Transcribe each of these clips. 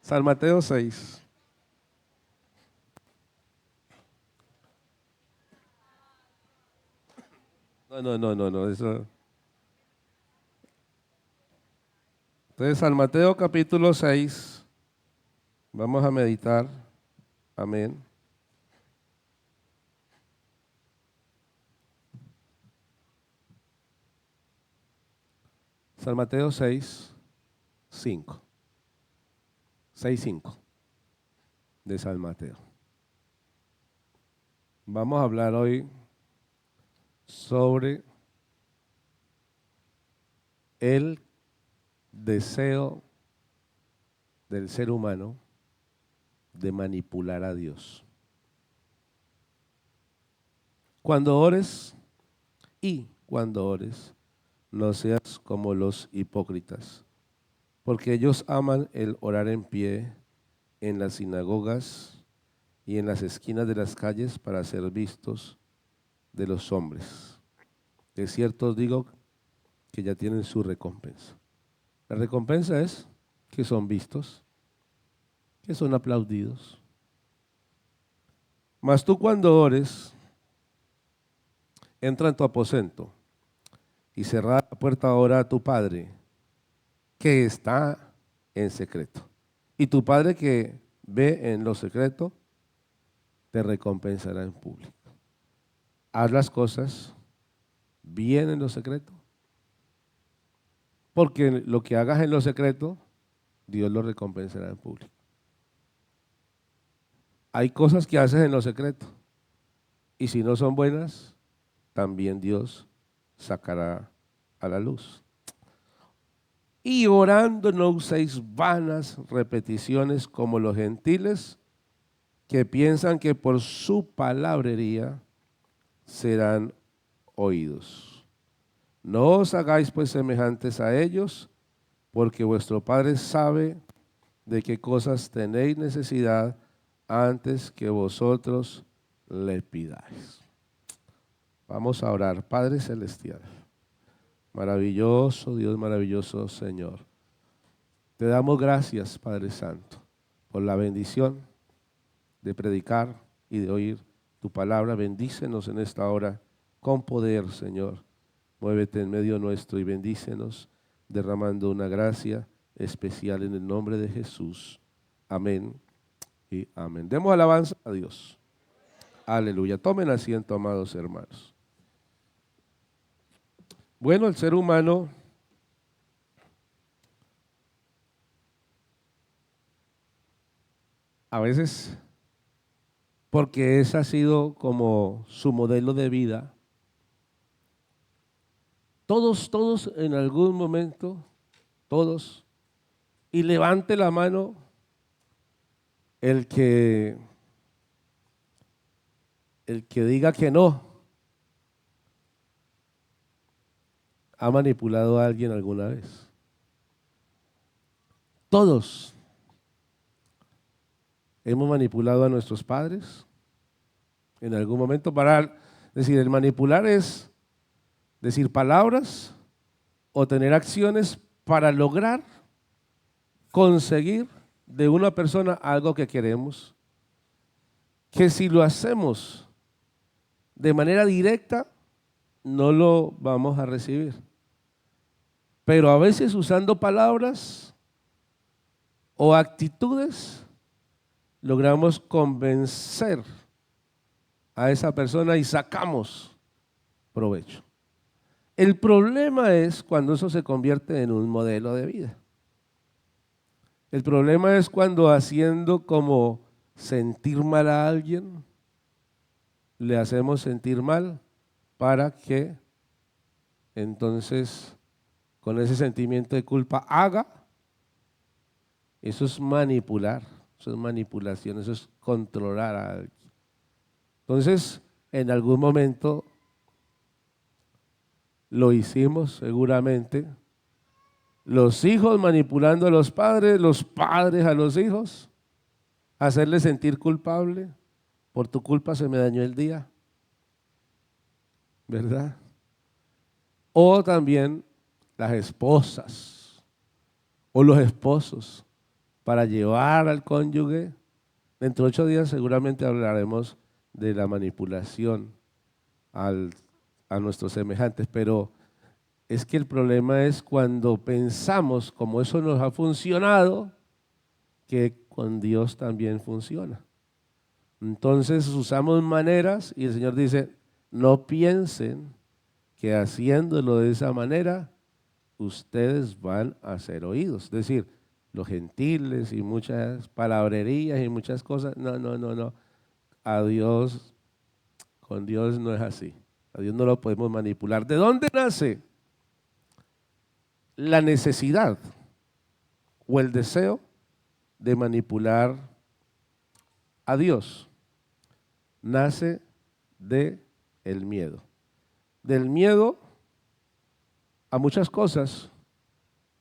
San Mateo 6. No, eso. Entonces, San Mateo capítulo 6, vamos a meditar. Amén. San Mateo 6, 5. 6, 5 de San Mateo. Vamos a hablar hoy sobre el deseo del ser humano de manipular a Dios. Cuando ores no seas como los hipócritas, porque ellos aman el orar en pie en las sinagogas y en las esquinas de las calles para ser vistos de los hombres. De cierto os digo que ya tienen su recompensa. La recompensa es que son vistos, que son aplaudidos. Mas tú cuando ores, entra en tu aposento y cerrada la puerta ora a tu Padre que está en secreto. Y tu Padre que ve en lo secreto, te recompensará en público. Haz las cosas bien en lo secreto, porque lo que hagas en lo secreto, Dios lo recompensará en público. Hay cosas que haces en lo secreto, y si no son buenas, también Dios sacará a la luz. Y orando no uséis vanas repeticiones como los gentiles, que piensan que por su palabrería serán oídos. No os hagáis pues semejantes a ellos, porque vuestro Padre sabe de qué cosas tenéis necesidad antes que vosotros le pidáis. Vamos a orar. Padre Celestial, maravilloso Dios, maravilloso Señor. Te damos gracias, Padre Santo, por la bendición de predicar y de oír tu palabra. Bendícenos en esta hora con poder, Señor. Muévete en medio nuestro y bendícenos, derramando una gracia especial en el nombre de Jesús. Amén y amén. Demos alabanza a Dios. Aleluya. Tomen asiento, amados hermanos. Bueno, el ser humano a veces, porque ese ha sido como su modelo de vida, todos en algún momento, todos, y levante la mano el que diga que no, ha manipulado a alguien alguna vez. Todos hemos manipulado a nuestros padres en algún momento. Para decir, el manipular es decir palabras o tener acciones para lograr conseguir de una persona algo que queremos, que si lo hacemos de manera directa no lo vamos a recibir. Pero a veces usando palabras o actitudes logramos convencer a esa persona y sacamos provecho. El problema es cuando eso se convierte en un modelo de vida. El problema es cuando haciendo como sentir mal a alguien, le hacemos sentir mal para que entonces con ese sentimiento de culpa haga. Eso es manipular, eso es manipulación, eso es controlar a alguien. Entonces, en algún momento lo hicimos seguramente. Los hijos manipulando a los padres a los hijos, hacerles sentir culpable. Por tu culpa se me dañó el día, ¿verdad? O también las esposas o los esposos para llevar al cónyuge. Dentro de 8 días seguramente hablaremos de la manipulación a nuestros semejantes, pero es que el problema es cuando pensamos, como eso nos ha funcionado, que con Dios también funciona. Entonces usamos maneras y el Señor dice, no piensen que haciéndolo de esa manera, ustedes van a ser oídos. Es decir, los gentiles y muchas palabrerías y muchas cosas, no. A Dios, con Dios no es así. A Dios no lo podemos manipular. ¿De dónde nace la necesidad o el deseo de manipular a Dios? Nace de el miedo. Del miedo a muchas cosas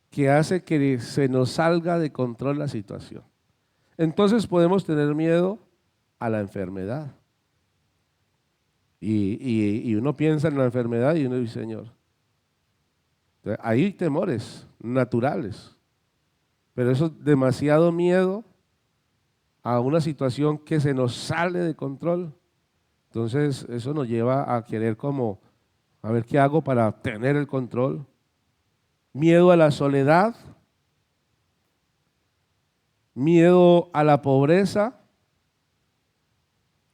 que hace que se nos salga de control la situación. Entonces podemos tener miedo a la enfermedad. Y uno piensa en la enfermedad y uno dice, Señor, hay temores naturales, pero eso es demasiado miedo a una situación que se nos sale de control. Entonces eso nos lleva a querer como, a ver qué hago para tener el control. Miedo a la soledad, miedo a la pobreza.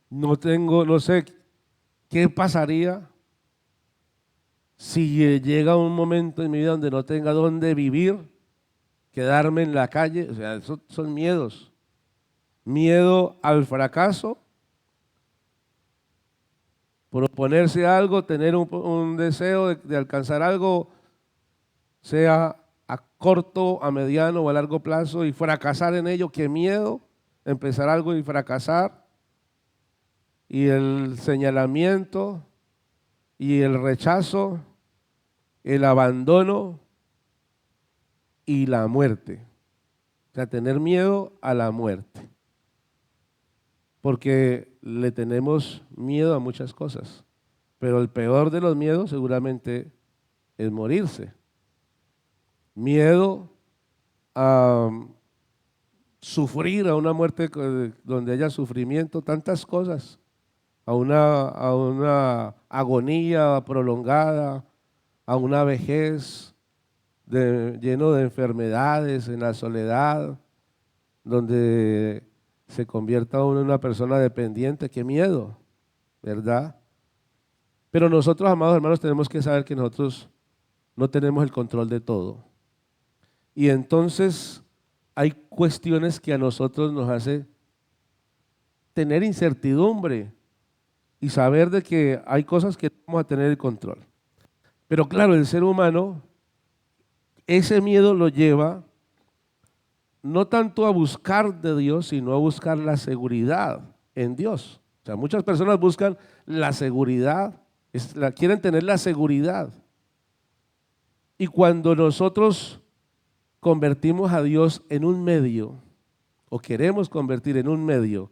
No sé qué pasaría si llega un momento en mi vida donde no tenga dónde vivir, quedarme en la calle. O sea, esos son miedos. Miedo al fracaso, proponerse algo, tener un deseo de alcanzar algo, sea a corto, a mediano o a largo plazo, y fracasar en ello. Qué miedo empezar algo y fracasar. Y el señalamiento y el rechazo, el abandono y la muerte. O sea, tener miedo a la muerte. Porque le tenemos miedo a muchas cosas. Pero el peor de los miedos seguramente es morirse. Miedo a sufrir, a una muerte donde haya sufrimiento, tantas cosas. A una agonía prolongada, a una vejez lleno de enfermedades, en la soledad, donde se convierta uno en una persona dependiente. Qué miedo, ¿verdad? Pero nosotros, amados hermanos, tenemos que saber que nosotros no tenemos el control de todo. Y entonces hay cuestiones que a nosotros nos hace tener incertidumbre y saber de que hay cosas que no vamos a tener el control. Pero claro, el ser humano, ese miedo lo lleva no tanto a buscar de Dios, sino a buscar la seguridad en Dios. O sea, muchas personas buscan la seguridad, quieren tener la seguridad. Y cuando nosotros convertimos a Dios en un medio, o queremos convertir en un medio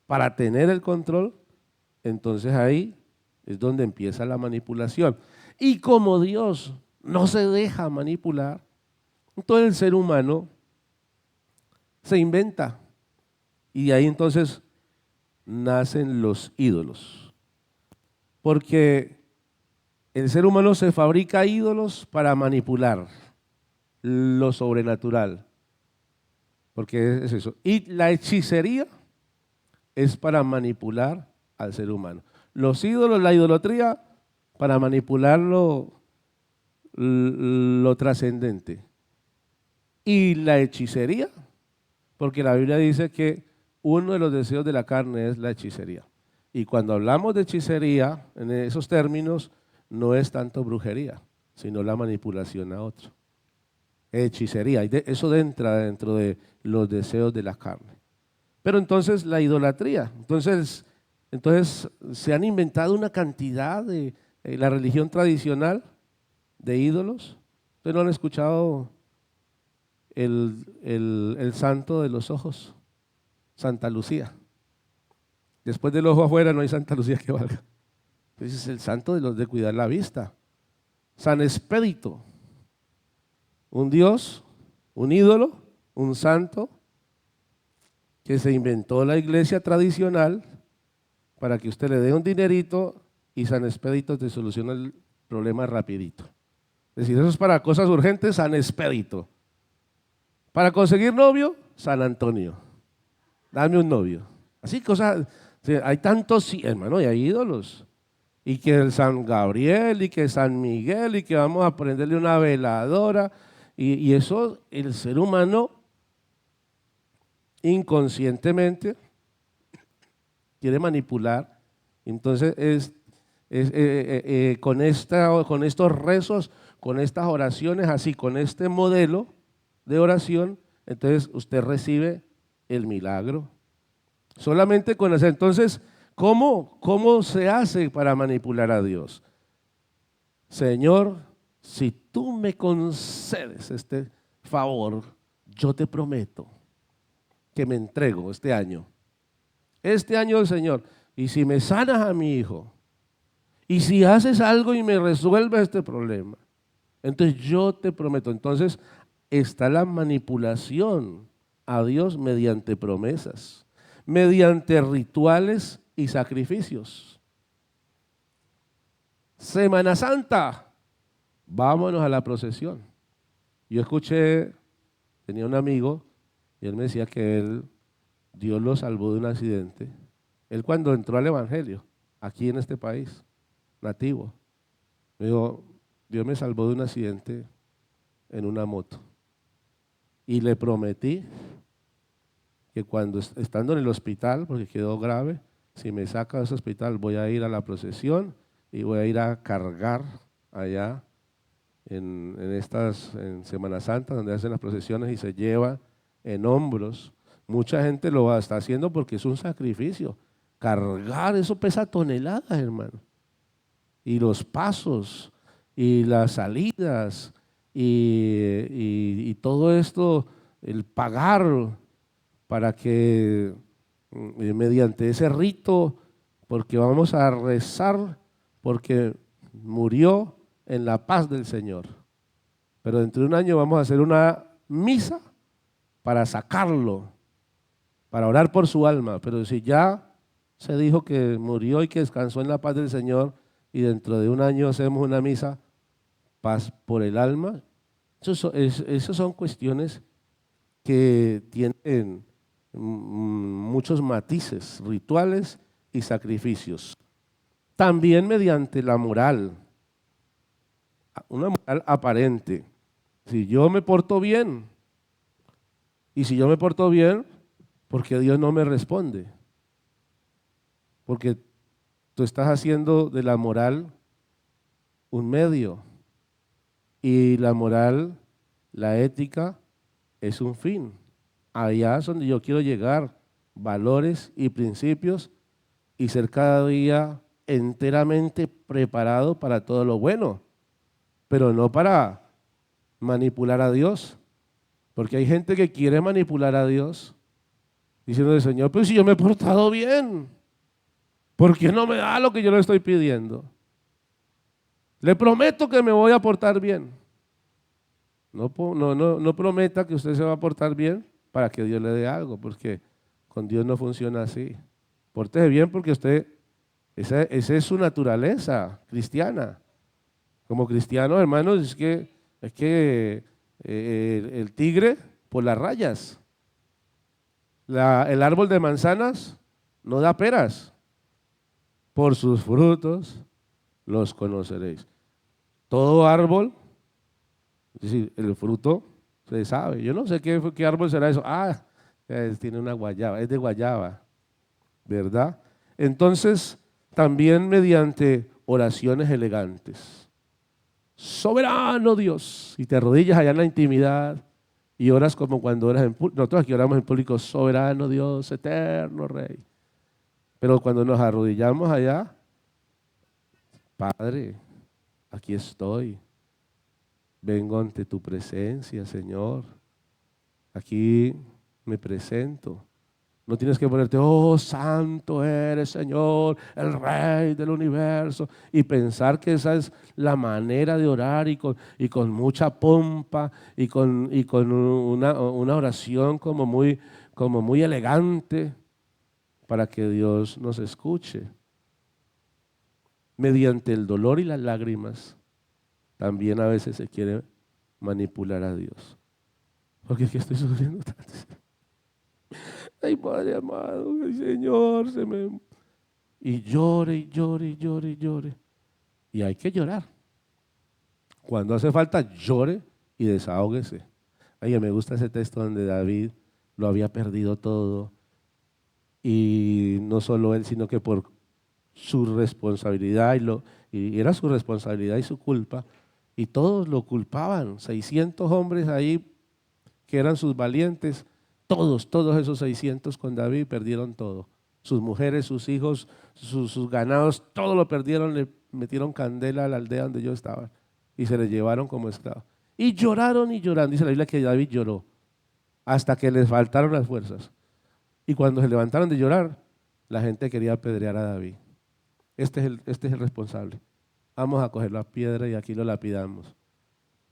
para tener el control, entonces ahí es donde empieza la manipulación. Y como Dios no se deja manipular, entonces el ser humano se inventa. Y ahí entonces nacen los ídolos. Porque el ser humano se fabrica ídolos para manipular lo sobrenatural. Porque es eso. Y la hechicería es para manipular al ser humano. Los ídolos, la idolatría, para manipular lo trascendente. Y la hechicería, porque la Biblia dice que uno de los deseos de la carne es la hechicería. Y cuando hablamos de hechicería, en esos términos, no es tanto brujería, sino la manipulación a otro. Hechicería, eso entra dentro de los deseos de la carne. Pero entonces la idolatría, entonces se han inventado una cantidad de la religión tradicional de ídolos. ¿Ustedes no han escuchado el santo de los ojos? Santa Lucía. Después del ojo afuera no hay Santa Lucía que valga. Ese es el santo de cuidar la vista. San Expedito, un dios, un ídolo, un santo que se inventó la iglesia tradicional para que usted le dé un dinerito y San Expedito te soluciona el problema rapidito. Es decir, eso es para cosas urgentes, San Expedito. Para conseguir novio, San Antonio. Dame un novio. Así cosas, hay tantos, sí, hermano, y hay ídolos. Y que el San Gabriel, y que San Miguel, y que vamos a prenderle una veladora. Y eso, el ser humano, inconscientemente, quiere manipular. Entonces, con estos rezos, con estas oraciones, así, con este modelo de oración, entonces usted recibe el milagro. Solamente con eso. Entonces, ¿cómo se hace para manipular a Dios? Señor, si tú me concedes este favor, yo te prometo que me entrego este año. Este año, Señor, y si me sanas a mi hijo, y si haces algo y me resuelves este problema, entonces yo te prometo. Entonces está la manipulación a Dios mediante promesas, mediante rituales y sacrificios. Semana Santa, vámonos a la procesión. Yo escuché, tenía un amigo y él me decía que Dios lo salvó de un accidente. Él cuando entró al evangelio, aquí en este país, nativo, me dijo, Dios me salvó de un accidente en una moto. Y le prometí que cuando estando en el hospital, porque quedó grave, si me saca de ese hospital voy a ir a la procesión y voy a ir a cargar allá en Semana Santa, donde hacen las procesiones y se lleva en hombros. Mucha gente lo está haciendo porque es un sacrificio. Cargar, eso pesa toneladas, hermano. Y los pasos, y las salidas, y todo esto, el pagar para que mediante ese rito, porque vamos a rezar, porque murió en la paz del Señor. Pero dentro de un año vamos a hacer una misa para sacarlo, para orar por su alma. Pero si ya se dijo que murió y que descansó en la paz del Señor, y dentro de un año hacemos una misa, paz por el alma, esas son cuestiones que tienen muchos matices, rituales y sacrificios. También mediante la moral, una moral aparente. Si yo me porto bien, y si yo me porto bien, porque Dios no me responde, porque tú estás haciendo de la moral un medio, y la moral, la ética, es un fin. Allá es donde yo quiero llegar, valores y principios, y ser cada día enteramente preparado para todo lo bueno, pero no para manipular a Dios, porque hay gente que quiere manipular a Dios, diciendo al Señor, pues si yo me he portado bien, ¿por qué no me da lo que yo le estoy pidiendo? Le prometo que me voy a portar bien. No prometa que usted se va a portar bien para que Dios le dé algo, porque con Dios no funciona así. Pórtese bien porque esa es su naturaleza cristiana. Como cristiano, hermanos, es que el tigre por las rayas. El árbol de manzanas no da peras. Por sus frutos los conoceréis. Todo árbol, es decir, el fruto se sabe. Yo no sé qué árbol será eso. Tiene una guayaba, es de guayaba, ¿verdad? Entonces, también mediante oraciones elegantes. Soberano Dios, y te arrodillas allá en la intimidad y oras como cuando oras en público. Nosotros aquí oramos en público, soberano Dios, eterno Rey. Pero cuando nos arrodillamos allá, Padre, aquí estoy. Vengo ante tu presencia, Señor. Aquí me presento. No tienes que ponerte, oh, santo eres, Señor, el Rey del universo, y pensar que esa es la manera de orar y con mucha pompa y con una oración como como muy elegante para que Dios nos escuche. Mediante el dolor y las lágrimas, también a veces se quiere manipular a Dios. Porque es que estoy sufriendo tanto. Ay, Padre amado, ay, Señor, y llore, y llore, y llore, y llore. Y hay que llorar. Cuando hace falta, llore y desahóguese. Ay, me gusta ese texto donde David lo había perdido todo. Y no solo él, sino que por su responsabilidad, y era su responsabilidad y su culpa, y todos lo culpaban. 600 hombres ahí que eran sus valientes, todos esos 600 con David perdieron todo. Sus mujeres, sus hijos, sus ganados, todo lo perdieron, le metieron candela a la aldea donde yo estaba y se le llevaron como esclavos. Y lloraron y lloraron. Dice la Biblia que David lloró hasta que les faltaron las fuerzas. Y cuando se levantaron de llorar, la gente quería apedrear a David. Este es el responsable. Vamos a coger la piedra y aquí lo lapidamos.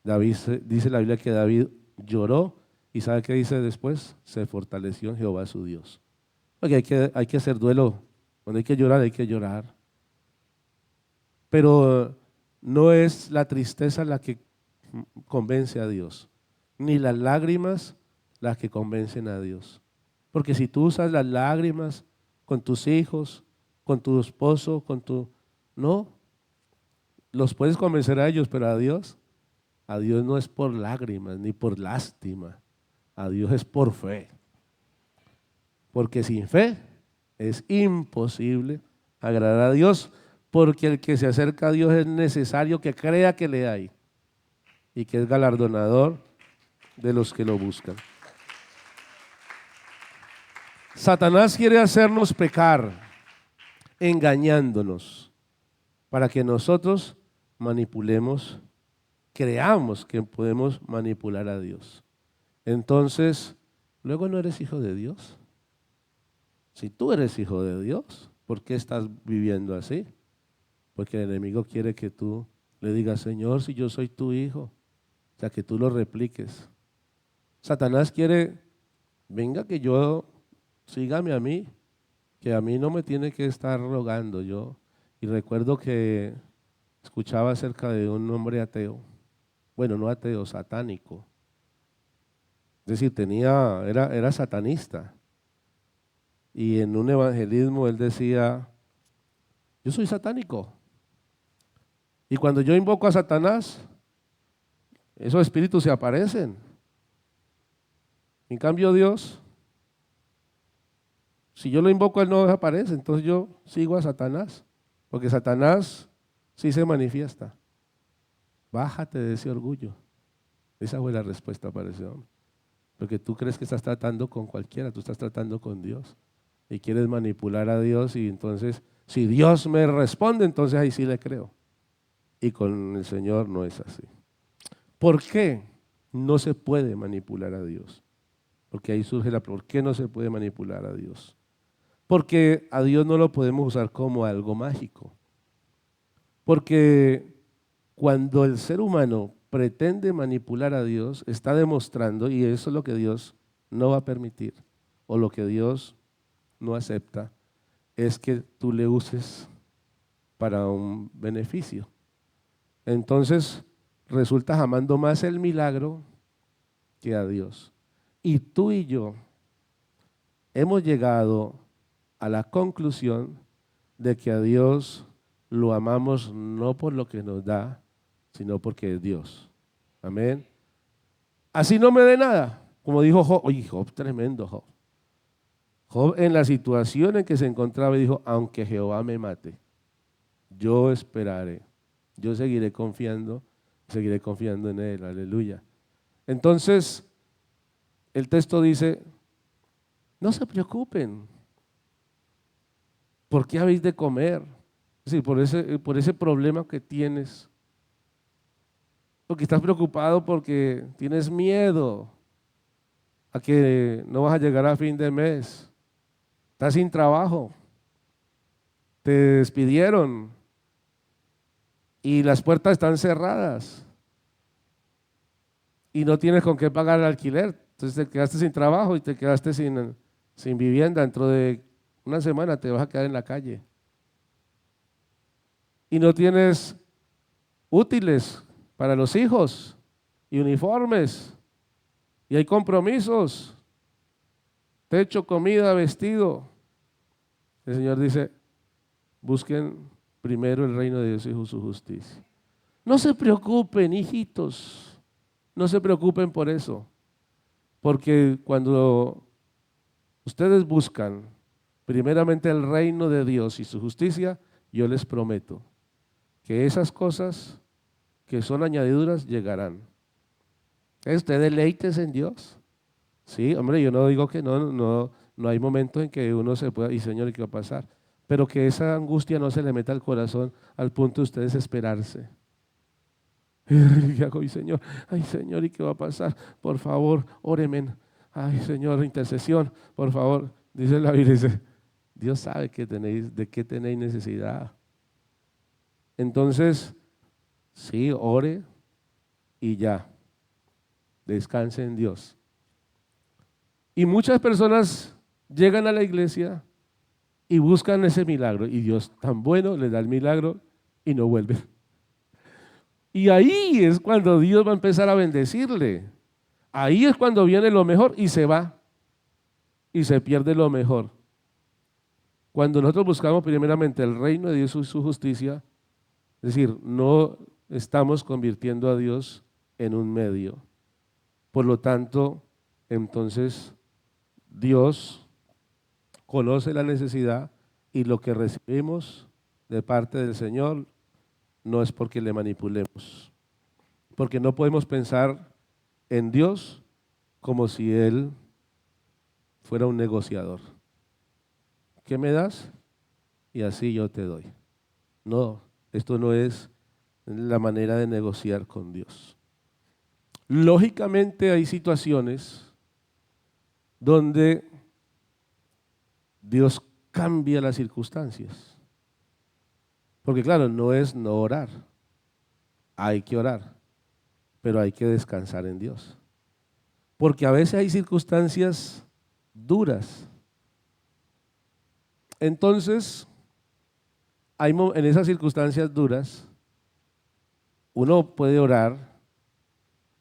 Dice la Biblia que David lloró y ¿sabe qué dice después? Se fortaleció en Jehová su Dios. Porque hay que hacer duelo. Cuando hay que llorar, hay que llorar. Pero no es la tristeza la que convence a Dios, ni las lágrimas las que convencen a Dios. Porque si tú usas las lágrimas con tus hijos, con tu esposo, no, los puedes convencer a ellos, pero a Dios no es por lágrimas ni por lástima, a Dios es por fe. Porque sin fe es imposible agradar a Dios, porque el que se acerca a Dios es necesario que crea que le hay y que es galardonador de los que lo buscan. Satanás quiere hacernos pecar, engañándonos, para que nosotros manipulemos, creamos que podemos manipular a Dios. Entonces, luego no eres hijo de Dios. Si tú eres hijo de Dios, ¿por qué estás viviendo así? Porque el enemigo quiere que tú le digas, Señor, si yo soy tu hijo, o sea, que tú lo repliques. Satanás quiere, venga que yo, sígame a mí, que a mí no me tiene que estar rogando yo. Y recuerdo que escuchaba acerca de un hombre ateo, bueno, no ateo, satánico. Es decir, era satanista. Y en un evangelismo él decía, yo soy satánico. Y cuando yo invoco a Satanás, esos espíritus se aparecen. En cambio Dios, si yo lo invoco, él no desaparece, entonces yo sigo a Satanás, porque Satanás sí se manifiesta. Bájate de ese orgullo. Esa fue la respuesta para ese hombre. Porque tú crees que estás tratando con cualquiera, tú estás tratando con Dios. Y quieres manipular a Dios y entonces, si Dios me responde, entonces ahí sí le creo. Y con el Señor no es así. ¿Por qué no se puede manipular a Dios? Porque ahí surge ¿por qué no se puede manipular a Dios? Porque a Dios no lo podemos usar como algo mágico. Porque cuando el ser humano pretende manipular a Dios, está demostrando, y eso es lo que Dios no va a permitir, o lo que Dios no acepta, es que tú le uses para un beneficio. Entonces, resultas amando más el milagro que a Dios. Y tú y yo hemos llegado a la conclusión de que a Dios lo amamos no por lo que nos da, sino porque es Dios. Amén. Así no me dé nada, como dijo Job. Oye, Job, tremendo Job. Job en la situación en que se encontraba dijo, aunque Jehová me mate, yo esperaré, yo seguiré confiando en Él, aleluya. Entonces, el texto dice, no se preocupen, ¿por qué habéis de comer? Es decir, por ese problema que tienes, porque estás preocupado porque tienes miedo a que no vas a llegar a fin de mes, estás sin trabajo, te despidieron y las puertas están cerradas y no tienes con qué pagar el alquiler, entonces te quedaste sin trabajo y te quedaste sin sin vivienda, dentro de una semana te vas a quedar en la calle. Y no tienes útiles para los hijos y uniformes, y hay compromisos, techo, comida, vestido. El Señor dice, busquen primero el reino de Dios y su justicia. No se preocupen, hijitos, no se preocupen por eso, porque cuando ustedes buscan primeramente el reino de Dios y su justicia, yo les prometo que esas cosas que son añadiduras llegarán. Usted deleites en Dios. Sí, hombre, yo no digo que no hay momentos en que uno se pueda, y Señor, ¿qué va a pasar? Pero que esa angustia no se le meta al corazón al punto de usted desesperarse. ¿Qué hago, Señor? Ay, Señor, ¿y qué va a pasar? Por favor, óremen. Ay, Señor, intercesión, por favor. Dice la Biblia, dice, Dios sabe que tenéis, de qué tenéis necesidad. Entonces, sí, ore y ya. Descanse en Dios. Y muchas personas llegan a la iglesia y buscan ese milagro. Y Dios tan bueno les da el milagro y no vuelven. Y ahí es cuando Dios va a empezar a bendecirle. Ahí es cuando viene lo mejor y se va. Y se pierde lo mejor. Cuando nosotros buscamos primeramente el reino de Dios y su justicia, es decir, no estamos convirtiendo a Dios en un medio. Por lo tanto, entonces Dios conoce la necesidad y lo que recibimos de parte del Señor no es porque le manipulemos, porque no podemos pensar en Dios como si Él fuera un negociador. ¿Qué me das? Y así yo te doy. No, esto no es la manera de negociar con Dios. Lógicamente hay situaciones donde Dios cambia las circunstancias. Porque claro, no es no orar, hay que orar, pero hay que descansar en Dios. Porque a veces hay circunstancias duras. Entonces, en esas circunstancias duras, uno puede orar,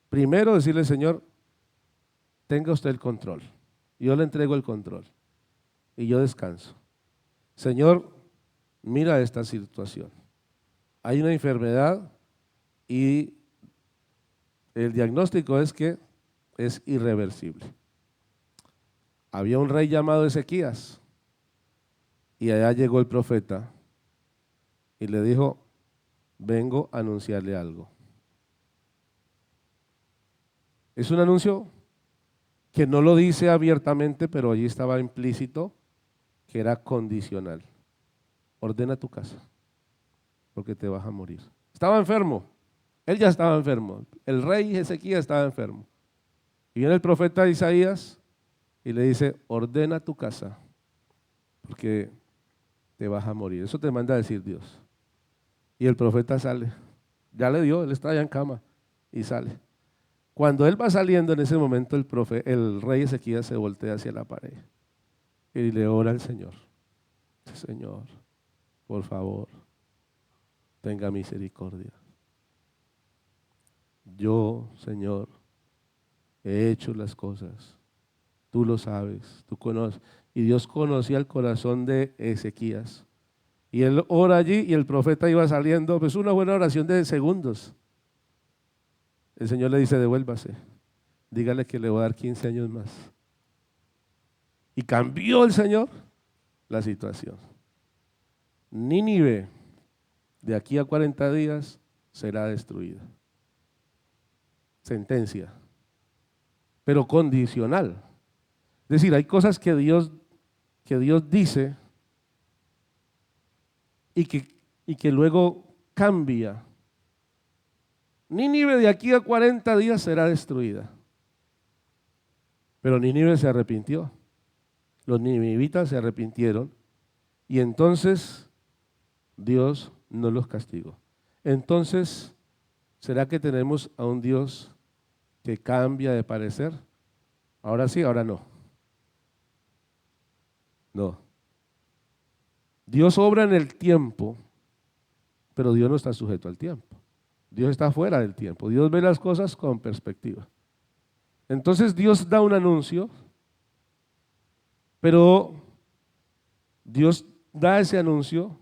primero decirle, Señor, tenga usted el control. Yo le entrego el control y yo descanso. Señor, mira esta situación. Hay una enfermedad y el diagnóstico es que es irreversible. Había un rey llamado Ezequías y allá llegó el profeta y le dijo, vengo a anunciarle algo. Es un anuncio que no lo dice abiertamente, pero allí estaba implícito que era condicional. Ordena tu casa, porque te vas a morir. Estaba enfermo, él ya estaba enfermo, el rey Ezequías estaba enfermo. Y viene el profeta Isaías y le dice, ordena tu casa, porque te vas a morir. Eso te manda a decir Dios. Y el profeta sale, ya le dio, él está ya en cama y sale. Cuando él va saliendo en ese momento, el rey Ezequías se voltea hacia la pared y le ora al Señor. Señor, por favor, tenga misericordia. Yo, Señor, he hecho las cosas. Tú lo sabes, tú conoces. Y Dios conocía el corazón de Ezequías. Y él ora allí y el profeta iba saliendo, pues una buena oración de segundos. El Señor le dice, devuélvase, dígale que le voy a dar 15 años más. Y cambió el Señor la situación. Nínive, de aquí a 40 días, será destruida. Sentencia, pero condicional. Es decir, hay cosas que Dios dice y que luego cambia. Nínive de aquí a 40 días será destruida. Pero Nínive se arrepintió. Los ninivitas se arrepintieron y entonces Dios no los castigó. Entonces, ¿será que tenemos a un Dios que cambia de parecer? Ahora sí, ahora no. No. Dios obra en el tiempo, pero Dios no está sujeto al tiempo. Dios está fuera del tiempo. Dios ve las cosas con perspectiva. Entonces Dios da un anuncio, pero Dios da ese anuncio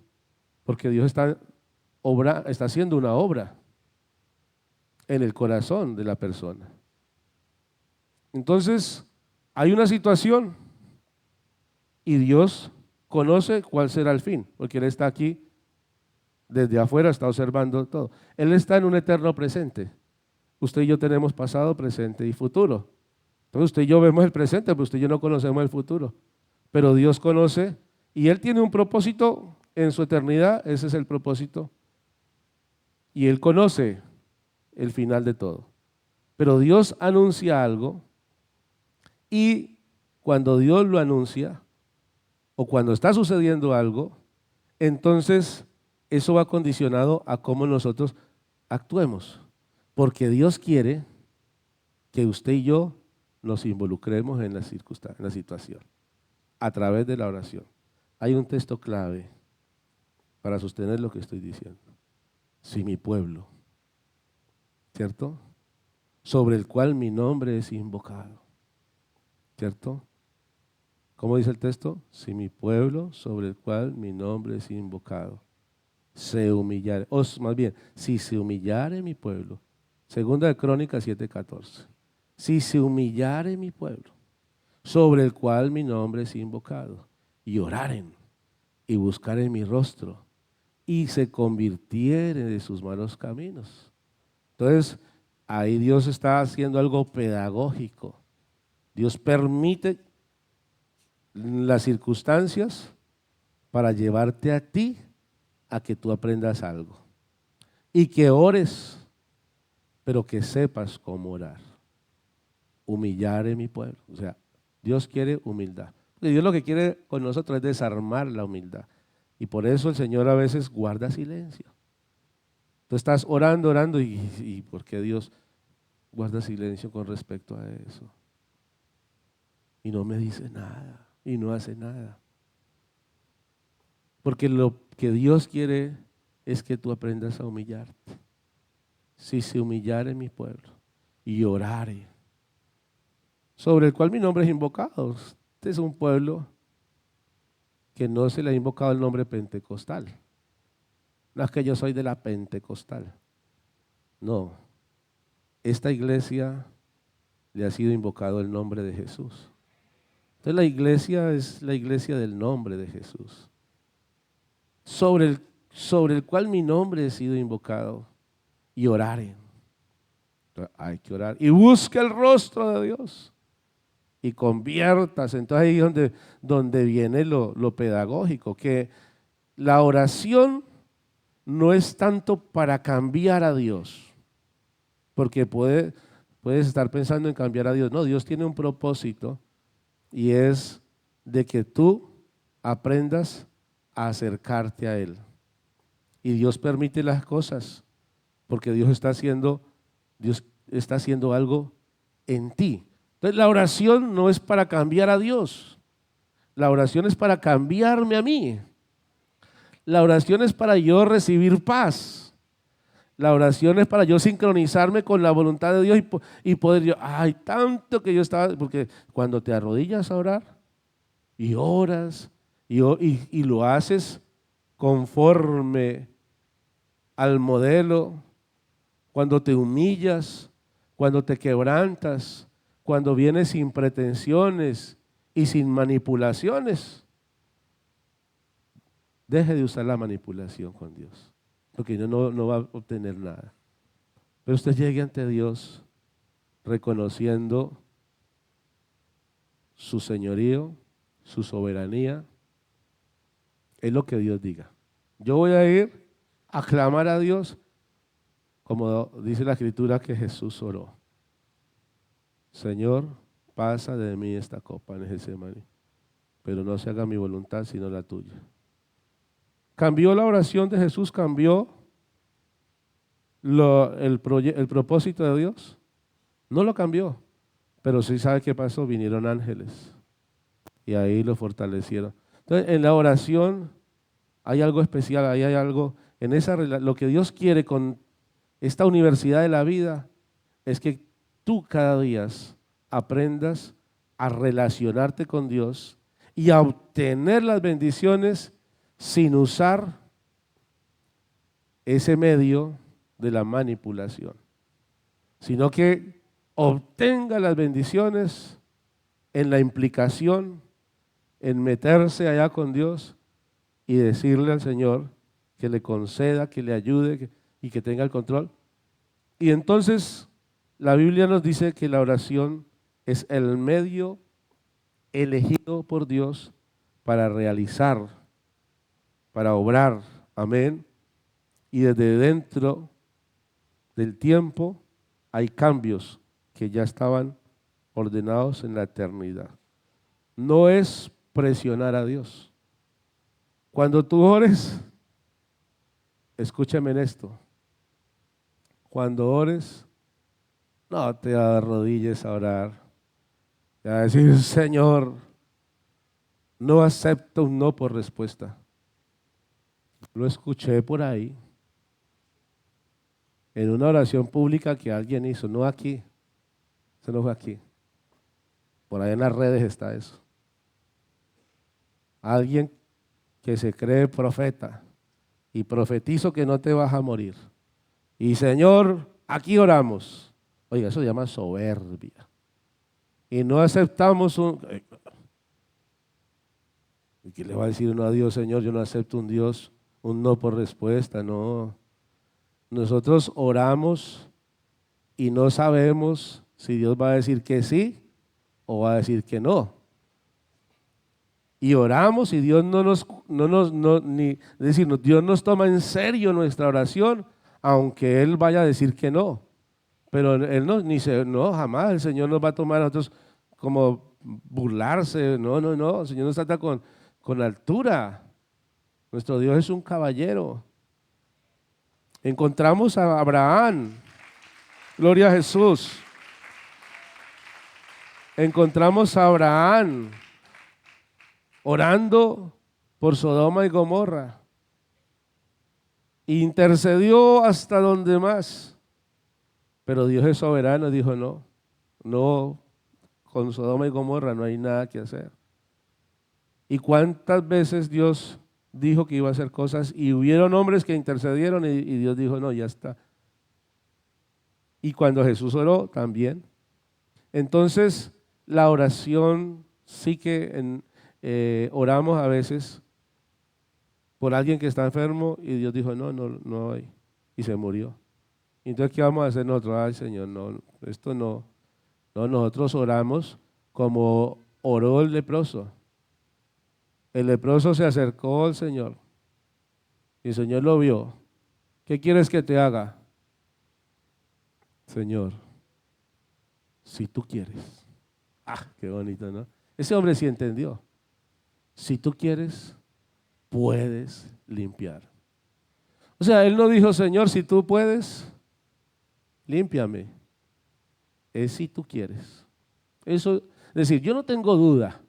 porque Dios está haciendo una obra en el corazón de la persona. Entonces, hay una situación y Dios conoce cuál será el fin, porque Él está aquí desde afuera, está observando todo. Él está en un eterno presente. Usted y yo tenemos pasado, presente y futuro. Entonces usted y yo vemos el presente, pero usted y yo no conocemos el futuro. Pero Dios conoce y Él tiene un propósito en su eternidad, ese es el propósito. Y Él conoce el final de todo. Pero Dios anuncia algo y cuando Dios lo anuncia o cuando está sucediendo algo, entonces eso va condicionado a cómo nosotros actuemos. Porque Dios quiere que usted y yo nos involucremos en la circunstancia, en la situación, a través de la oración. Hay un texto clave para sostener lo que estoy diciendo. Si mi pueblo, ¿cierto? Sobre el cual mi nombre es invocado, ¿cierto? ¿Cómo dice el texto? Si mi pueblo, sobre el cual mi nombre es invocado, se humillare, o más bien, si se humillare mi pueblo, segunda de Crónicas 7:14, si se humillare mi pueblo, sobre el cual mi nombre es invocado, y oraren, y buscaren mi rostro, y se convirtieren de sus malos caminos. Entonces, ahí Dios está haciendo algo pedagógico. Dios permite las circunstancias para llevarte a ti a que tú aprendas algo y que ores, pero que sepas cómo orar. Humillar en mi pueblo. O sea, Dios quiere humildad. Porque Dios lo que quiere con nosotros es desarmar la humildad. Y por eso el Señor a veces guarda silencio. Tú estás orando, orando y ¿por qué Dios guarda silencio con respecto a eso? Y no me dice nada y no hace nada. Porque lo que Dios quiere es que tú aprendas a humillarte. Si se humillare mi pueblo y orare, sobre el cual mi nombre es invocado. Este es un pueblo que no se le ha invocado el nombre pentecostal. No es que yo soy de la pentecostal. No. Esta iglesia le ha sido invocado el nombre de Jesús. Entonces la iglesia es la iglesia del nombre de Jesús. Sobre el cual mi nombre ha sido invocado. Y oraren. Entonces, hay que orar. Y busca el rostro de Dios. Y conviertas. Entonces ahí es donde viene lo pedagógico. Que la oración no es tanto para cambiar a Dios. Porque puedes estar pensando en cambiar a Dios. No, Dios tiene un propósito. Y es de que tú aprendas a acercarte a Él. Y Dios permite las cosas. Porque Dios está haciendo algo en ti. Entonces la oración no es para cambiar a Dios. La oración es para cambiarme a mí. La oración es para yo recibir paz. La oración es para yo sincronizarme con la voluntad de Dios y poder yo, tanto que yo estaba, porque cuando te arrodillas a orar y oras y lo haces conforme al modelo, cuando te humillas, cuando te quebrantas, cuando vienes sin pretensiones y sin manipulaciones, deje de usar la manipulación con Dios, porque no va a obtener nada. Pero usted llegue ante Dios reconociendo su señorío, su soberanía, es lo que Dios diga. Yo voy a ir a clamar a Dios, como dice la Escritura que Jesús oró. Señor, pasa de mí esta copa en Getsemaní, pero no se haga mi voluntad sino la tuya. ¿Cambió la oración de Jesús? ¿Cambió el propósito de Dios? No lo cambió, pero sí sabe qué pasó, vinieron ángeles y ahí lo fortalecieron. Entonces, en la oración hay algo especial, ahí hay algo, en lo que Dios quiere con esta universidad de la vida es que tú cada día aprendas a relacionarte con Dios y a obtener las bendiciones sin usar ese medio de la manipulación, sino que obtenga las bendiciones en la implicación, en meterse allá con Dios y decirle al Señor que le conceda, que le ayude y que tenga el control. Y entonces la Biblia nos dice que la oración es el medio elegido por Dios para realizar, para obrar, amén. Y desde dentro del tiempo hay cambios que ya estaban ordenados en la eternidad. No es presionar a Dios. Cuando tú ores, escúchame en esto, cuando ores, no te arrodilles a orar, a decir, Señor, no acepto un no por respuesta. Lo escuché por ahí, en una oración pública que alguien hizo, no aquí, eso no fue aquí, por ahí en las redes está eso. Alguien que se cree profeta y profetizo que no te vas a morir. Y Señor, aquí oramos. Oiga, eso se llama soberbia. Y no aceptamos ¿Y qué le va a decir uno a Dios, Señor? Yo no acepto un Dios, un no por respuesta, no. Nosotros oramos y no sabemos si Dios va a decir que sí o va a decir que no. Y oramos y Dios Dios nos toma en serio nuestra oración, aunque Él vaya a decir que no. Pero Él no, jamás el Señor nos va a tomar a nosotros como burlarse. No, el Señor nos trata con altura. Nuestro Dios es un caballero. Encontramos a Abraham, gloria a Jesús. Encontramos a Abraham orando por Sodoma y Gomorra. Intercedió hasta donde más. Pero Dios es soberano, dijo no, con Sodoma y Gomorra no hay nada que hacer. ¿Y cuántas veces Dios dijo que iba a hacer cosas y hubieron hombres que intercedieron y Dios dijo, no, ya está? Y cuando Jesús oró, también. Entonces, la oración sí que oramos a veces por alguien que está enfermo y Dios dijo, no hay, y se murió. Entonces, ¿qué vamos a hacer nosotros? Ay, Señor, no, esto no. No, nosotros oramos como oró el leproso. El leproso se acercó al Señor y el Señor lo vio. ¿Qué quieres que te haga? Señor, si tú quieres. Ah, qué bonito, ¿no? Ese hombre sí entendió. Si tú quieres, puedes limpiar. O sea, él no dijo, Señor, si tú puedes, límpiame. Es si tú quieres. Eso, es decir, yo no tengo duda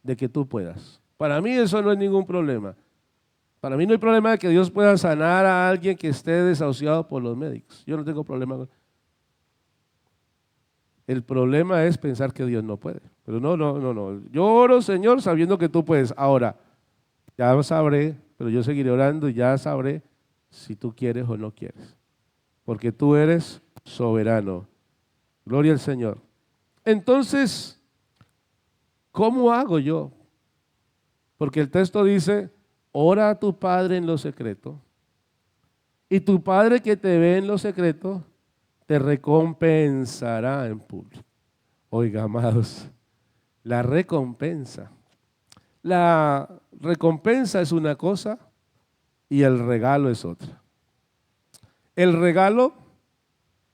de que tú puedas. Para mí eso no es ningún problema. Para mí no hay problema de que Dios pueda sanar a alguien que esté desahuciado por los médicos. Yo no tengo problema con... El problema es pensar que Dios no puede. Pero no. Yo oro, Señor, sabiendo que tú puedes. Ahora, ya sabré, pero yo seguiré orando y ya sabré si tú quieres o no quieres. Porque tú eres soberano. Gloria al Señor. Entonces, ¿cómo hago yo? Porque el texto dice, ora a tu Padre en lo secreto, y tu Padre que te ve en lo secreto, te recompensará en público. Oiga, amados, la recompensa. La recompensa es una cosa y el regalo es otra. El regalo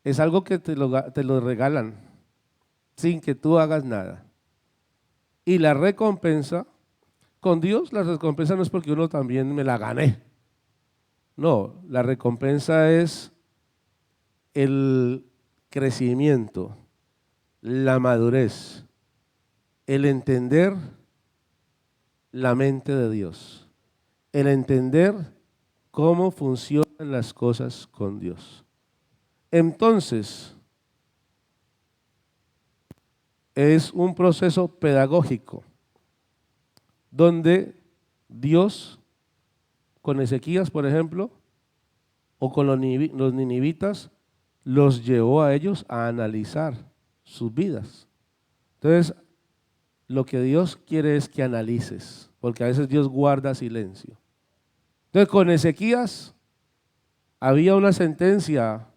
es algo que te lo regalan sin que tú hagas nada. Y la recompensa, con Dios la recompensa no es porque uno también me la gané. No, la recompensa es el crecimiento, la madurez, el entender la mente de Dios, el entender cómo funcionan las cosas con Dios. Entonces, es un proceso pedagógico donde Dios, con Ezequías, por ejemplo, o con los ninivitas, los llevó a ellos a analizar sus vidas. Entonces, lo que Dios quiere es que analices, porque a veces Dios guarda silencio. Entonces, con Ezequías había una sentencia,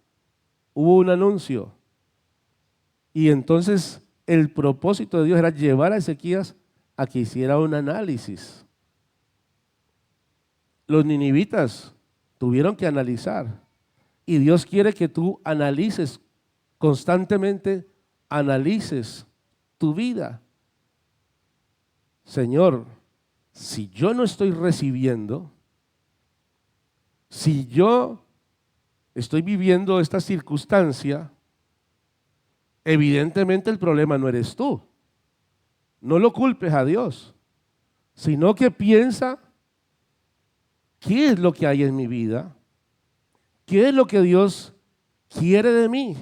hubo un anuncio, y entonces el propósito de Dios era llevar a Ezequías a que hiciera un análisis. Los ninivitas tuvieron que analizar, y Dios quiere que tú analices constantemente, analices tu vida. Señor, si yo no estoy recibiendo, si yo estoy viviendo esta circunstancia, evidentemente el problema no eres tú. No lo culpes a Dios, sino que piensa qué es lo que hay en mi vida, qué es lo que Dios quiere de mí,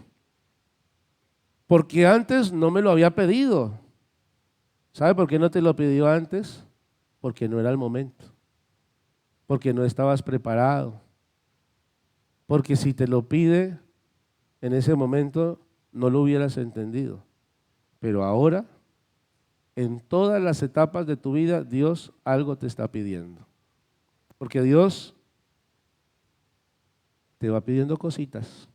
porque antes no me lo había pedido. ¿Sabe por qué no te lo pidió antes? Porque no era el momento, porque no estabas preparado, porque si te lo pide en ese momento no lo hubieras entendido. Pero ahora, en todas las etapas de tu vida, Dios algo te está pidiendo. Porque Dios te va pidiendo cositas.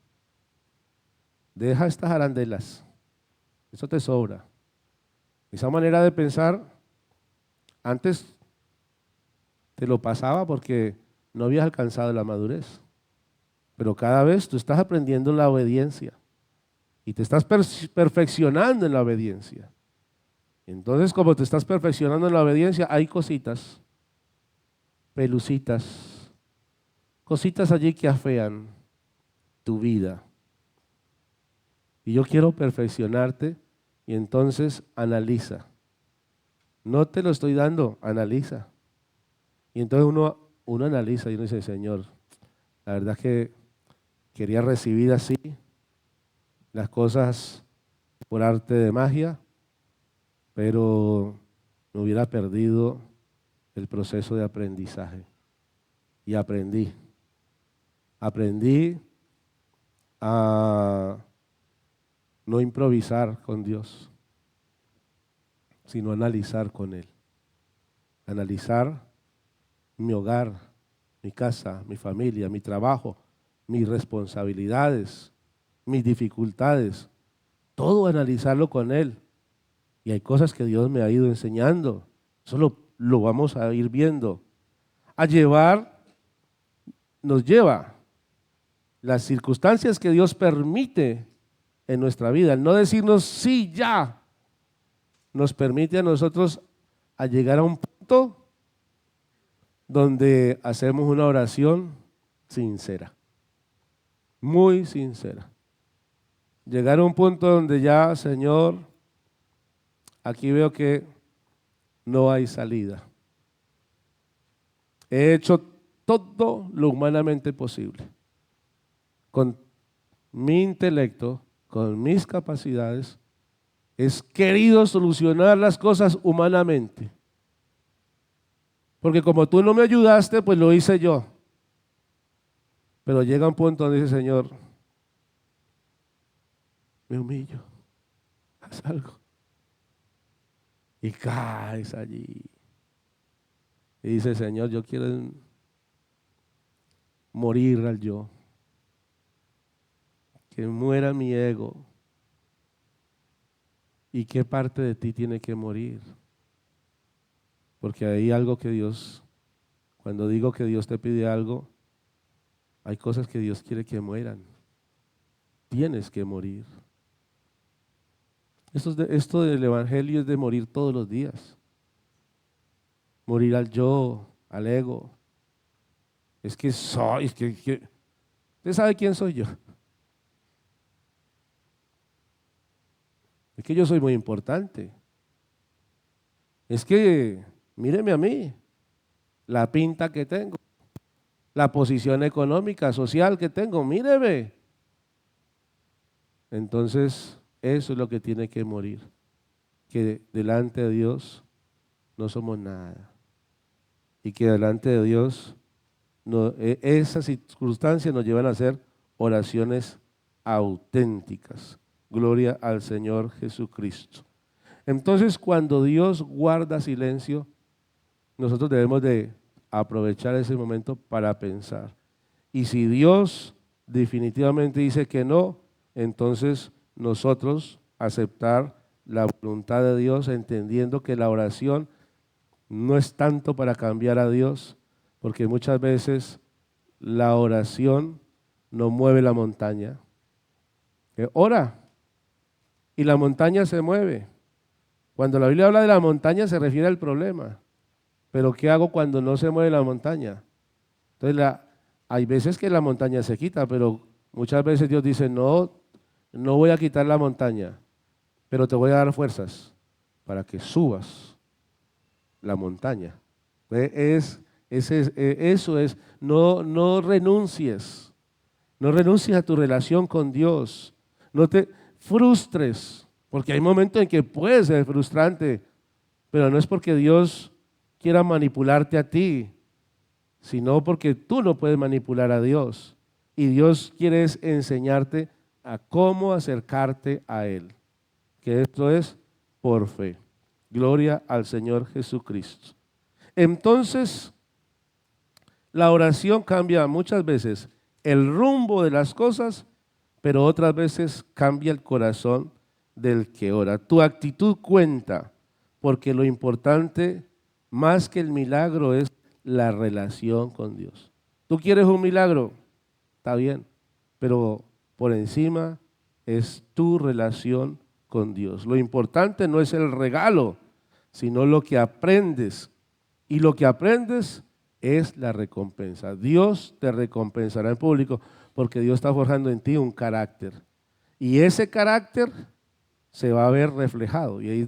Deja estas arandelas, eso te sobra. Esa manera de pensar, antes te lo pasaba porque no habías alcanzado la madurez. Pero cada vez tú estás aprendiendo la obediencia y te estás perfeccionando en la obediencia. Entonces, como te estás perfeccionando en la obediencia, hay cositas, pelucitas, cositas allí que afean tu vida. Y yo quiero perfeccionarte y entonces analiza. No te lo estoy dando, analiza. Y entonces uno analiza y uno dice, Señor, la verdad es que quería recibir así las cosas por arte de magia, pero me hubiera perdido el proceso de aprendizaje. Y aprendí a no improvisar con Dios, sino analizar con Él. Analizar mi hogar, mi casa, mi familia, mi trabajo, mis responsabilidades, mis dificultades, todo analizarlo con Él. Y hay cosas que Dios me ha ido enseñando, eso lo vamos a ir viendo. Nos lleva las circunstancias que Dios permite en nuestra vida, el no decirnos sí, ya, nos permite a nosotros a llegar a un punto donde hacemos una oración sincera, muy sincera. Llegar a un punto donde ya, Señor, aquí veo que no hay salida. He hecho todo lo humanamente posible. Con mi intelecto, con mis capacidades, he querido solucionar las cosas humanamente. Porque como tú no me ayudaste, pues lo hice yo. Pero llega un punto donde dice, Señor, me humillo, haz algo. Y caes allí. Y dice, Señor, yo quiero morir al yo. Que muera mi ego. ¿Y qué parte de ti tiene que morir? Porque hay algo que Dios, cuando digo que Dios te pide algo, hay cosas que Dios quiere que mueran. Tienes que morir. Esto del Evangelio es de morir todos los días. Morir al yo, al ego. Es que usted sabe quién soy yo. Es que yo soy muy importante. Es que Míreme a mí, la pinta que tengo, la posición económica, social que tengo, míreme. Entonces, eso es lo que tiene que morir, que delante de Dios no somos nada y que delante de Dios esas circunstancias nos llevan a hacer oraciones auténticas. Gloria al Señor Jesucristo. Entonces, cuando Dios guarda silencio, nosotros debemos de aprovechar ese momento para pensar. Y si Dios definitivamente dice que no, entonces nosotros aceptar la voluntad de Dios, entendiendo que la oración no es tanto para cambiar a Dios, porque muchas veces la oración no mueve la montaña. Ora y la montaña se mueve. Cuando la Biblia habla de la montaña se refiere al problema. Pero ¿qué hago cuando no se mueve la montaña? Entonces hay veces que la montaña se quita, pero muchas veces Dios dice, no, no voy a quitar la montaña, pero te voy a dar fuerzas para que subas la montaña. Eso es, no renuncies, no renuncies a tu relación con Dios, no te frustres, porque hay momentos en que puede ser frustrante, pero no es porque Dios quiera manipularte a ti, sino porque tú no puedes manipular a Dios. Y Dios quiere enseñarte a cómo acercarte a Él, que esto es por fe. Gloria al Señor Jesucristo. Entonces, la oración cambia muchas veces el rumbo de las cosas, pero otras veces cambia el corazón del que ora. Tu actitud cuenta, porque lo importante más que el milagro es la relación con Dios. ¿Tú quieres un milagro? Está bien, pero por encima es tu relación con Dios. Lo importante no es el regalo, sino lo que aprendes. Y lo que aprendes es la recompensa. Dios te recompensará en público porque Dios está forjando en ti un carácter. Y ese carácter se va a ver reflejado. Y ahí es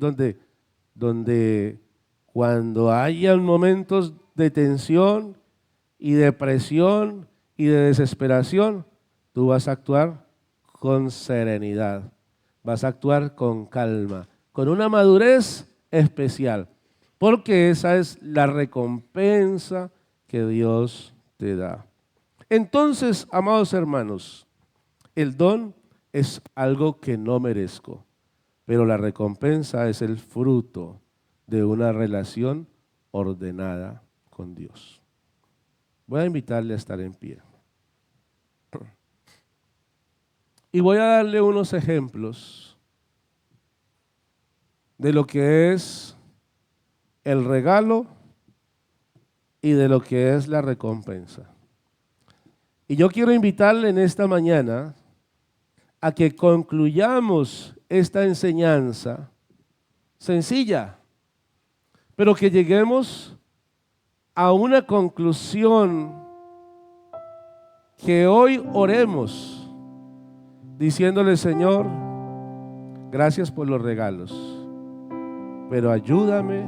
donde cuando hayan momentos de tensión y de presión y de desesperación, tú vas a actuar con serenidad, vas a actuar con calma, con una madurez especial, porque esa es la recompensa que Dios te da. Entonces, amados hermanos, el don es algo que no merezco, pero la recompensa es el fruto de una relación ordenada con Dios. Voy a invitarle a estar en pie. Y voy a darle unos ejemplos de lo que es el regalo y de lo que es la recompensa. Y yo quiero invitarle en esta mañana a que concluyamos esta enseñanza sencilla, pero que lleguemos a una conclusión, que hoy oremos diciéndole: Señor, gracias por los regalos, pero ayúdame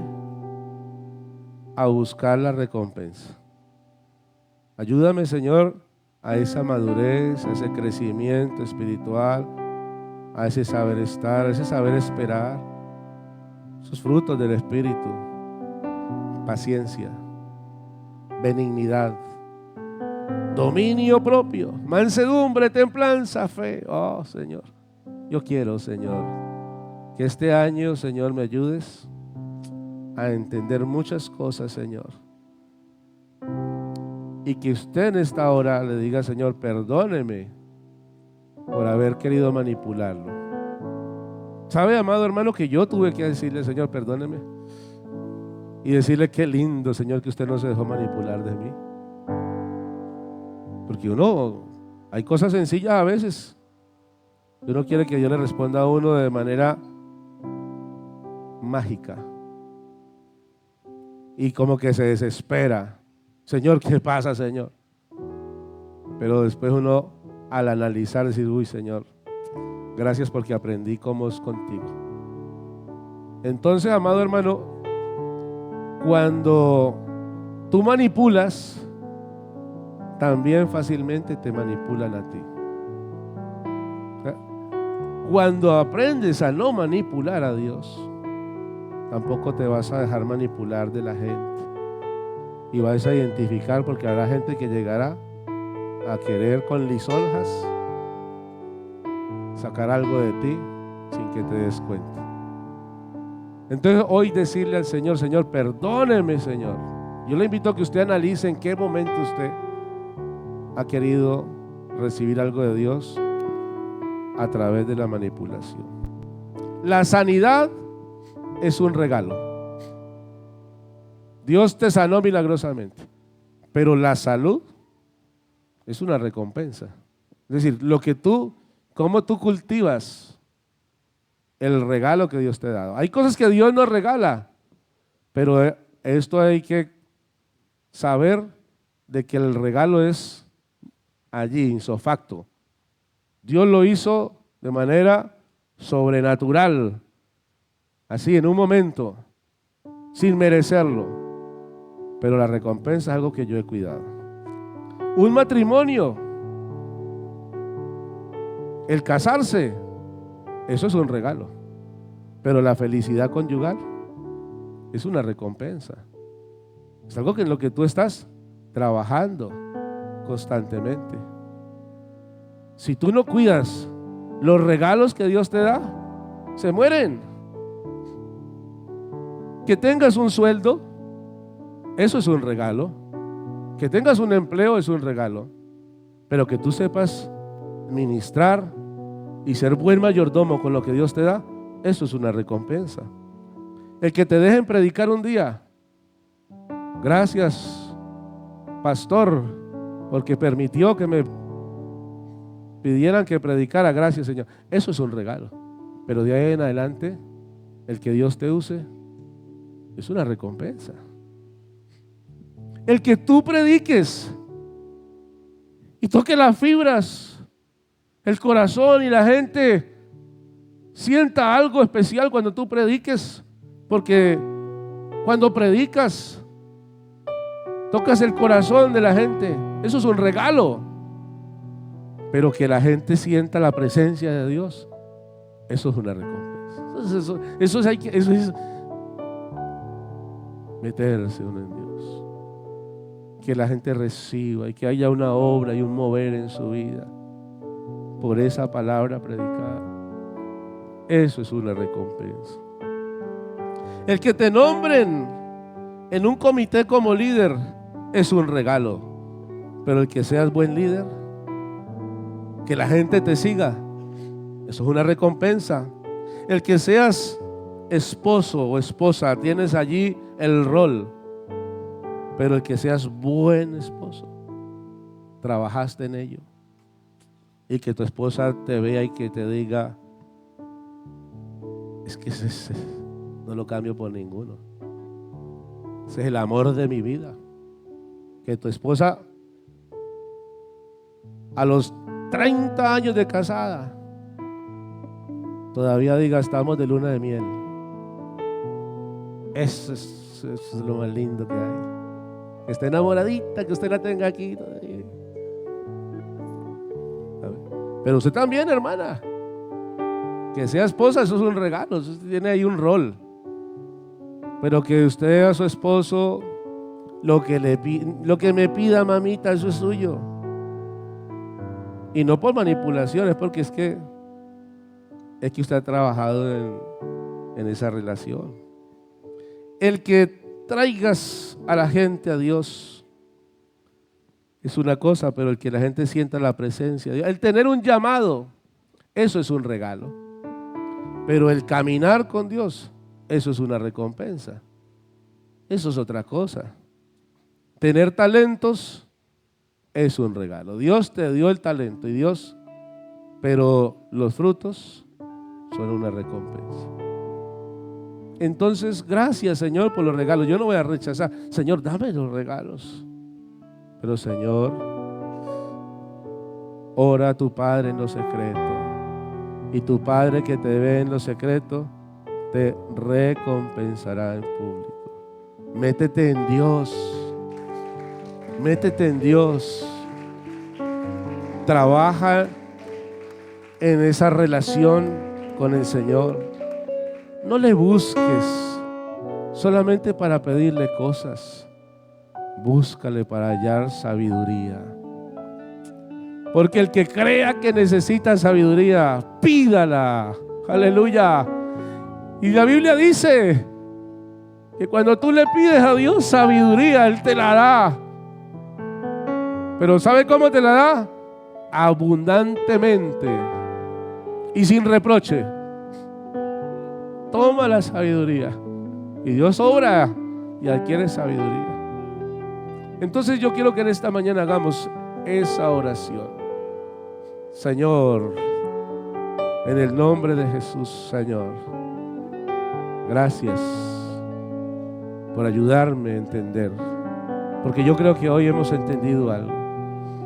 a buscar la recompensa. Ayúdame, Señor, a esa madurez, a ese crecimiento espiritual, a ese saber estar, a ese saber esperar, esos frutos del Espíritu, paciencia, benignidad, dominio propio, mansedumbre, templanza, fe. Oh, Señor, yo quiero, Señor, que este año, Señor, me ayudes a entender muchas cosas, Señor. Y que usted en esta hora le diga: Señor, perdóneme por haber querido manipularlo. ¿Sabe, amado hermano, que yo tuve que decirle: Señor, perdóneme? Y decirle: qué lindo, Señor, que usted no se dejó manipular de mí. Porque hay cosas sencillas a veces. Uno quiere que Dios le responda a uno de manera mágica. Y como que se desespera. Señor, ¿qué pasa, Señor? Pero después uno, al analizar, decir: uy, Señor, gracias porque aprendí cómo es contigo. Entonces, amado hermano, Cuando tú manipulas, también fácilmente te manipulan a ti. Cuando aprendes a no manipular a Dios, tampoco te vas a dejar manipular de la gente. Y vas a identificar, porque habrá gente que llegará a querer con lisonjas sacar algo de ti sin que te des cuenta. Entonces hoy decirle al Señor: Señor, perdóneme, Señor. Yo le invito a que usted analice en qué momento usted ha querido recibir algo de Dios a través de la manipulación. La sanidad es un regalo. Dios te sanó milagrosamente, pero la salud es una recompensa. Es decir, cómo tú cultivas el regalo que Dios te ha dado. Hay cosas que Dios nos regala, pero esto hay que saber de que el regalo es allí, ipso facto. Dios lo hizo de manera sobrenatural, así en un momento, sin merecerlo, pero la recompensa es algo que yo he cuidado. Un matrimonio, el casarse, eso es un regalo, pero la felicidad conyugal es una recompensa. Es algo en lo que tú estás trabajando constantemente. Si tú no cuidas los regalos que Dios te da, se mueren. Que tengas un sueldo, eso es un regalo. Que tengas un empleo es un regalo. Pero que tú sepas ministrar y ser buen mayordomo con lo que Dios te da, eso es una recompensa. El que te dejen predicar un día, gracias, pastor, porque permitió que me pidieran que predicara, gracias, Señor. Eso es un regalo. Pero de ahí en adelante, el que Dios te use es una recompensa. El que tú prediques y toque las fibras, el corazón, y la gente sienta algo especial cuando tú prediques, porque cuando predicas tocas el corazón de la gente, eso es un regalo. Pero que la gente sienta la presencia de Dios, eso es una recompensa. Eso es meterse uno en Dios. Que la gente reciba y que haya una obra y un mover en su vida por esa palabra predicada. Eso es una recompensa. El que te nombren en un comité como líder es un regalo. Pero el que seas buen líder, que la gente te siga, eso es una recompensa. El que seas esposo o esposa, tienes allí el rol. Pero el que seas buen esposo, trabajaste en ello, y que tu esposa te vea y que te diga: es que ese no lo cambio por ninguno, ese es el amor de mi vida. Que tu esposa a los 30 años de casada todavía diga: estamos de luna de miel. Eso es lo más lindo que hay. Que esté enamoradita, que usted la tenga aquí todavía. Pero usted también, hermana, que sea esposa, eso es un regalo, eso tiene ahí un rol. Pero que usted a su esposo, lo que me pida, mamita, eso es suyo. Y no por manipulación, es porque es que usted ha trabajado en esa relación. El que traigas a la gente a Dios es una cosa, pero el que la gente sienta la presencia de Dios, el tener un llamado, eso es un regalo. Pero el caminar con Dios, eso es una recompensa. Eso es otra cosa. Tener talentos es un regalo. Dios te dio el talento pero los frutos son una recompensa. Entonces, gracias, Señor, por los regalos. Yo no voy a rechazar: Señor, dame los regalos. Pero, Señor, ora a tu Padre en lo secreto, y tu Padre que te ve en lo secreto te recompensará en público. Métete en Dios. Métete en Dios. Trabaja en esa relación con el Señor. No le busques solamente para pedirle cosas. Búscale para hallar sabiduría. Porque el que crea que necesita sabiduría, pídala. Aleluya. Y la Biblia dice que cuando tú le pides a Dios sabiduría, Él te la da. Pero ¿sabe cómo te la da? Abundantemente y sin reproche. Toma la sabiduría. Y Dios obra y adquiere sabiduría. Entonces yo quiero que en esta mañana hagamos esa oración. Señor, en el nombre de Jesús, Señor, gracias por ayudarme a entender. Porque yo creo que hoy hemos entendido algo.